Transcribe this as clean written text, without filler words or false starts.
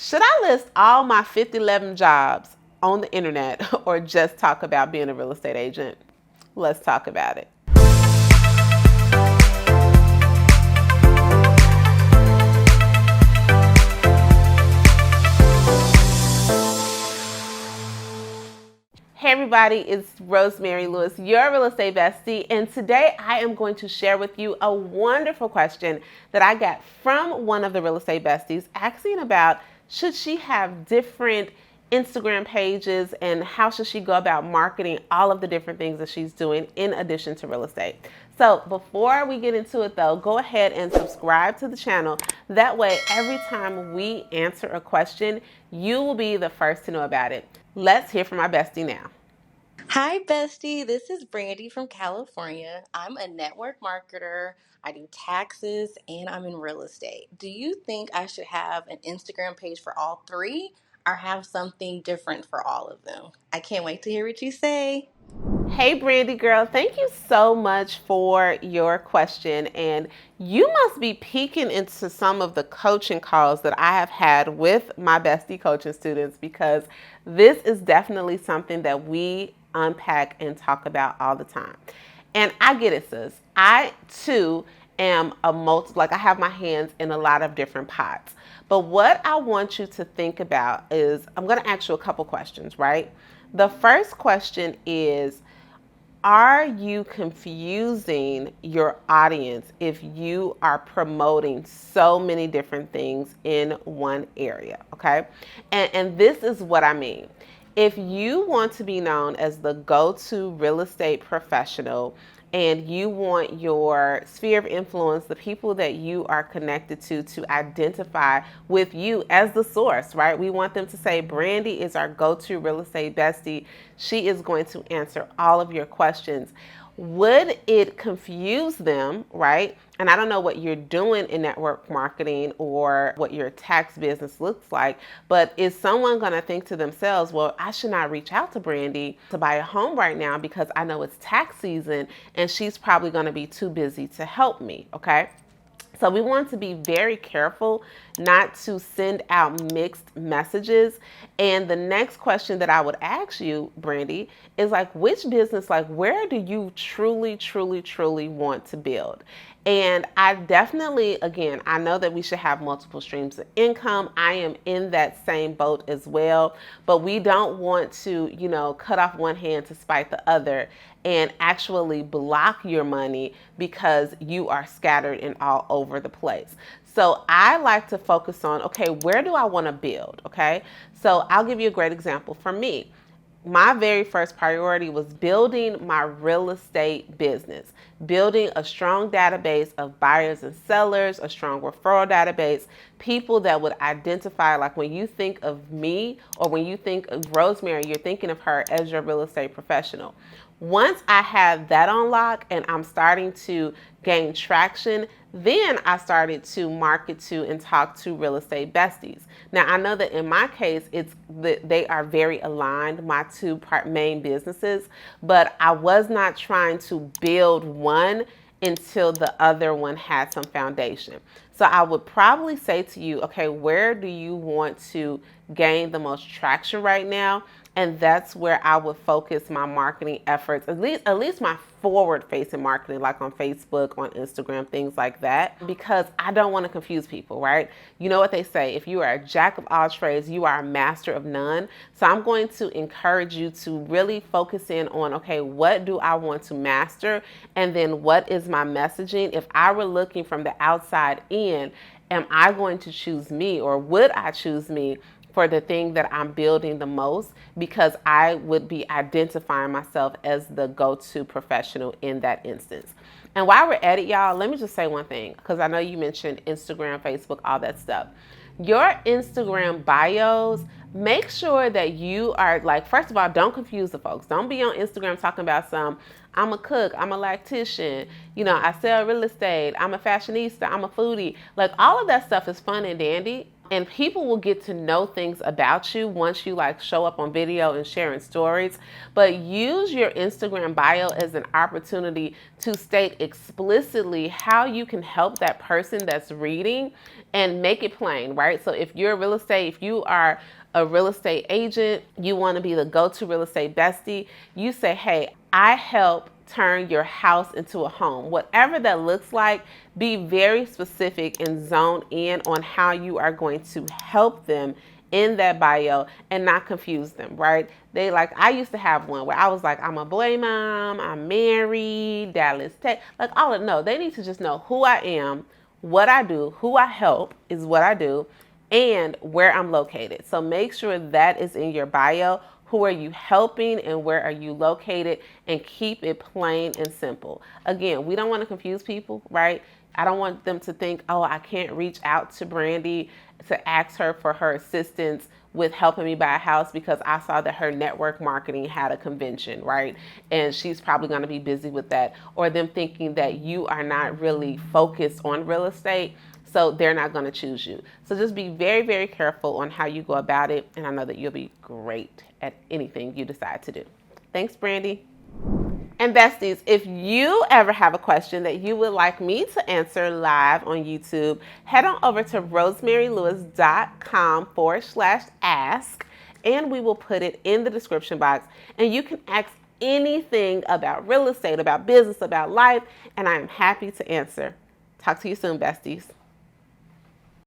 Should I list all my 5011 jobs on the internet or just talk about being a real estate agent? Let's talk about it. Hey everybody, it's Rosemary Lewis, your real estate bestie, and today I am going to share with you a wonderful question that I got from one of the real estate besties asking about should she have different Instagram pages and how should she go about marketing all of the different things that she's doing in addition to real estate. So before we get into it though, go ahead and subscribe to the channel. That way, every time we answer a question, you will be the first to know about it. Let's hear from my bestie now. Hi, bestie. This is Brandy from California. I'm a network marketer. I do taxes and I'm in real estate. Do you think I should have an Instagram page for all three or have something different for all of them? I can't wait to hear what you say. Hey, Brandy girl, thank you so much for your question. And you must be peeking into some of the coaching calls that I have had with my bestie coaching students because this is definitely something that we unpack and talk about all the time. And I get it, sis. I too am I have my hands in a lot of different pots. But what I want you to think about is I'm going to ask you a couple questions, right? The first question is, are you confusing your audience if you are promoting so many different things in one area? Okay. And this is what I mean. If you want to be known as the go-to real estate professional and you want your sphere of influence, the people that you are connected to identify with you as the source, right? We want them to say, Brandy is our go-to real estate bestie. She is going to answer all of your questions. Would it confuse them, right? And I don't know what you're doing in network marketing or what your tax business looks like, but is someone going to think to themselves, well, I should not reach out to Brandy to buy a home right now because I know it's tax season and she's probably going to be too busy to help me, okay? So we want to be very careful not to send out mixed messages. And the next question that I would ask you, Brandy, is like, which business, like where do you truly want to build? And I definitely, again, I know that we should have multiple streams of income. I am in that same boat as well, but we don't want to, cut off one hand to spite the other and actually block your money because you are scattered and all over the place. So I like to focus on, okay, where do I want to build? Okay. So I'll give you a great example. For me, my very first priority was building my real estate business, building a strong database of buyers and sellers, a strong referral database, people that would identify, like when you think of me or when you think of Rosemary, you're thinking of her as your real estate professional. Once I have that on lock and I'm starting to gain traction, then I started to market to and talk to real estate besties. Now, I know that in my case, they are very aligned, my two main businesses, but I was not trying to build one until the other one had some foundation. So I would probably say to you, okay, where do you want to gain the most traction right now? And that's where I would focus my marketing efforts, at least my forward-facing marketing, like on Facebook, on Instagram, things like that, because I don't want to confuse people, right? You know what they say, if you are a jack of all trades, you are a master of none. So I'm going to encourage you to really focus in on, okay, what do I want to master? And then what is my messaging? If I were looking from the outside in, am I going to choose me, or would I choose me for the thing that I'm building the most, because I would be identifying myself as the go-to professional in that instance. And while we're at it, y'all, let me just say one thing, because I know you mentioned Instagram, Facebook, all that stuff. Your Instagram bios, make sure that you are like, first of all, don't confuse the folks. Don't be on Instagram talking about I'm a cook, I'm a lactician, I sell real estate, I'm a fashionista, I'm a foodie. Like all of that stuff is fun and dandy. and people will get to know things about you once you like show up on video and sharing stories. But use your Instagram bio as an opportunity to state explicitly how you can help that person that's reading, and make it plain, right? So if you're real estate, if you are a real estate agent, you want to be the go-to real estate bestie, you say, hey, I help turn your house into a home. Whatever that looks like, be very specific and zone in on how you are going to help them in that bio and not confuse them, right? They like, I used to have one where I was like, I'm a boy mom, I'm married, Dallas Tech, like all of, no, they need to just know who I am, what I do, who I help is what I do, and where I'm located. So make sure that is in your bio. Who are you helping and where are you located? And keep it plain and simple. Again, we don't want to confuse people, right? I don't want them to think, oh, I can't reach out to Brandy to ask her for her assistance with helping me buy a house because I saw that her network marketing had a convention, right? And she's probably going to be busy with that. Or them thinking that you are not really focused on real estate, so they're not going to choose you. So just be very, very careful on how you go about it. And I know that you'll be great at anything you decide to do. Thanks, Brandy. And besties, if you ever have a question that you would like me to answer live on YouTube, head on over to rosemarylewis.com/ask, and we will put it in the description box. And you can ask anything about real estate, about business, about life, and I am happy to answer. Talk to you soon, besties.